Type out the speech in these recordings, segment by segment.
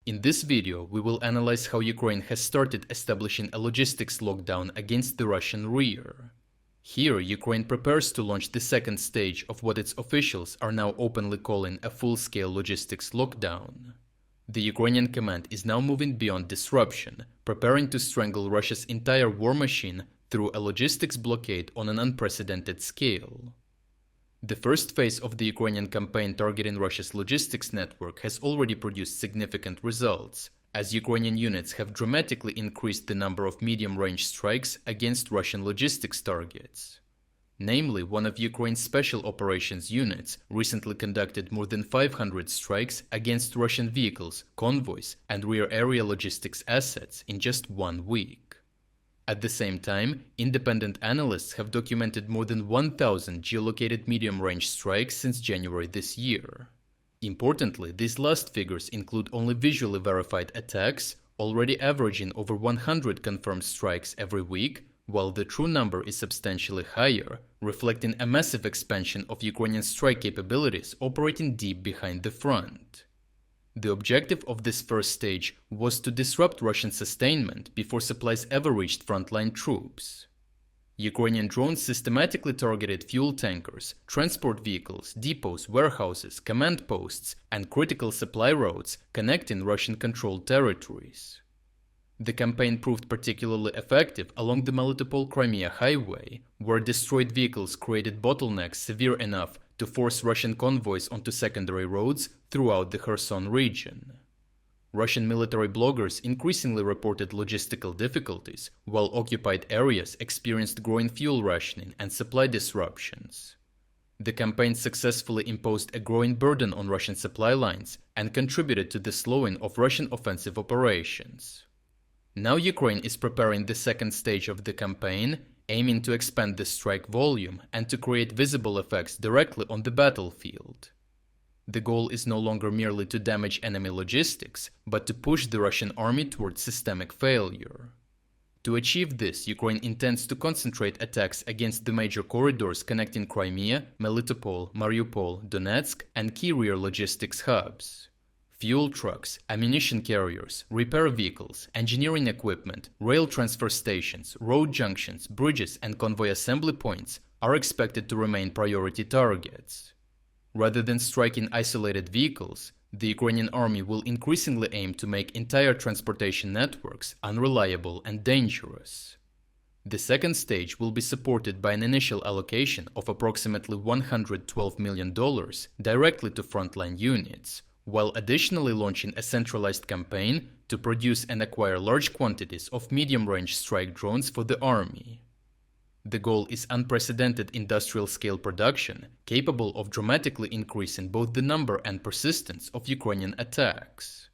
In this video, we will analyze how Ukraine has started establishing a logistics lockdown against the Russian rear. Here, Ukraine prepares to launch the second stage of what its officials are now openly calling a full-scale logistics lockdown. The Ukrainian command is now moving beyond disruption, preparing to strangle Russia's entire war machine through a logistics blockade on an unprecedented scale. The first phase of the Ukrainian campaign targeting Russia's logistics network has already produced significant results, as Ukrainian units have dramatically increased the number of medium-range strikes against Russian logistics targets. Namely, one of Ukraine's special operations units recently conducted more than 500 strikes against Russian vehicles, convoys, and rear-area logistics assets in just 1 week. At the same time, independent analysts have documented more than 1,000 geolocated medium-range strikes since January this year. Importantly, these last figures include only visually verified attacks, already averaging over 100 confirmed strikes every week, while the true number is substantially higher, reflecting a massive expansion of Ukrainian strike capabilities operating deep behind the front. The objective of this first stage was to disrupt Russian sustainment before supplies ever reached frontline troops. Ukrainian drones systematically targeted fuel tankers, transport vehicles, depots, warehouses, command posts, and critical supply routes connecting Russian-controlled territories. The campaign proved particularly effective along the Melitopol-Crimea highway, where destroyed vehicles created bottlenecks severe enough to force Russian convoys onto secondary roads throughout the Kherson region. Russian military bloggers increasingly reported logistical difficulties, while occupied areas experienced growing fuel rationing and supply disruptions. The campaign successfully imposed a growing burden on Russian supply lines and contributed to the slowing of Russian offensive operations. Now Ukraine is preparing the second stage of the campaign, aiming to expand the strike volume and to create visible effects directly on the battlefield. The goal is no longer merely to damage enemy logistics, but to push the Russian army towards systemic failure. To achieve this, Ukraine intends to concentrate attacks against the major corridors connecting Crimea, Melitopol, Mariupol, Donetsk, and key rear logistics hubs. Fuel trucks, ammunition carriers, repair vehicles, engineering equipment, rail transfer stations, road junctions, bridges, and convoy assembly points are expected to remain priority targets. Rather than striking isolated vehicles, the Ukrainian army will increasingly aim to make entire transportation networks unreliable and dangerous. The second stage will be supported by an initial allocation of approximately $112 million directly to frontline units, while additionally launching a centralized campaign to produce and acquire large quantities of medium-range strike drones for the army. The goal is unprecedented industrial-scale production, capable of dramatically increasing both the number and persistence of Ukrainian attacks.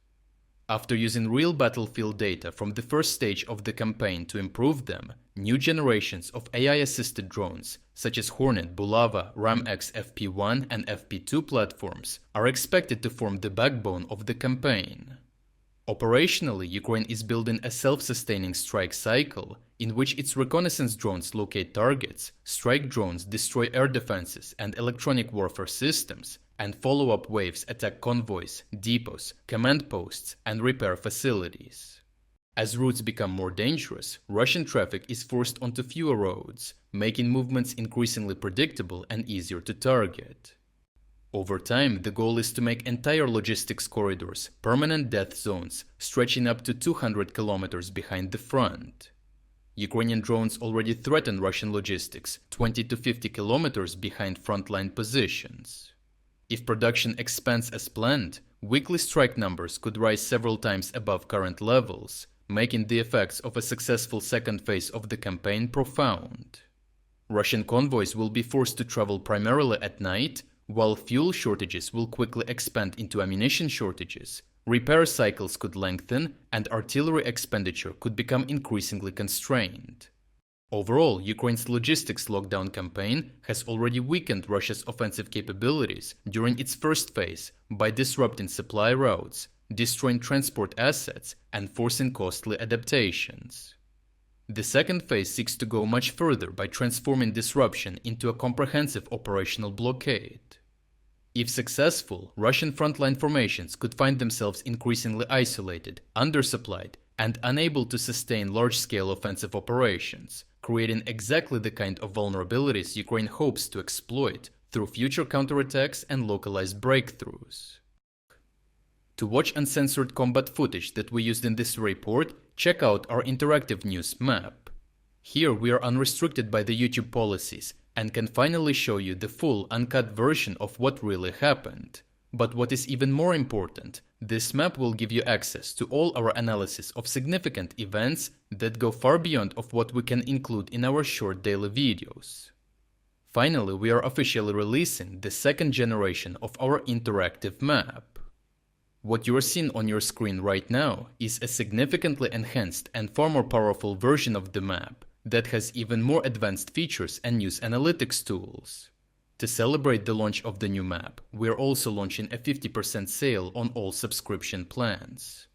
After using real battlefield data from the first stage of the campaign to improve them, new generations of AI-assisted drones, such as Hornet, Bulava, Ram-X FP1 and FP2 platforms, are expected to form the backbone of the campaign. Operationally, Ukraine is building a self-sustaining strike cycle in which its reconnaissance drones locate targets, strike drones destroy air defenses and electronic warfare systems, and follow-up waves attack convoys, depots, command posts, and repair facilities. As routes become more dangerous, Russian traffic is forced onto fewer roads, making movements increasingly predictable and easier to target. Over time, the goal is to make entire logistics corridors permanent death zones, stretching up to 200 kilometers behind the front. Ukrainian drones already threaten Russian logistics 20 to 50 kilometers behind frontline positions. If production expands as planned, weekly strike numbers could rise several times above current levels, making the effects of a successful second phase of the campaign profound. Russian convoys will be forced to travel primarily at night, while fuel shortages will quickly expand into ammunition shortages, repair cycles could lengthen, and artillery expenditure could become increasingly constrained. Overall, Ukraine's logistics lockdown campaign has already weakened Russia's offensive capabilities during its first phase by disrupting supply routes, destroying transport assets, and forcing costly adaptations. The second phase seeks to go much further by transforming disruption into a comprehensive operational blockade. If successful, Russian frontline formations could find themselves increasingly isolated, undersupplied, and unable to sustain large-scale offensive operations, creating exactly the kind of vulnerabilities Ukraine hopes to exploit through future counterattacks and localized breakthroughs. To watch uncensored combat footage that we used in this report, check out our interactive news map. Here we are unrestricted by the YouTube policies and can finally show you the full uncut version of what really happened. But what is even more important, this map will give you access to all our analysis of significant events that go far beyond of what we can include in our short daily videos. Finally, we are officially releasing the second generation of our interactive map. What you are seeing on your screen right now is a significantly enhanced and far more powerful version of the map that has even more advanced features and news analytics tools. To celebrate the launch of the new map, we are also launching a 50% sale on all subscription plans.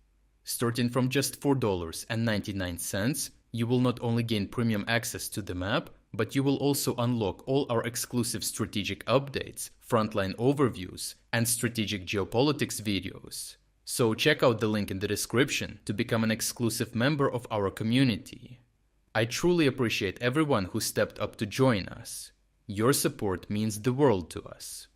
Starting from just $4.99, you will not only gain premium access to the map, but you will also unlock all our exclusive strategic updates, frontline overviews, and strategic geopolitics videos. So check out the link in the description to become an exclusive member of our community. I truly appreciate everyone who stepped up to join us. Your support means the world to us.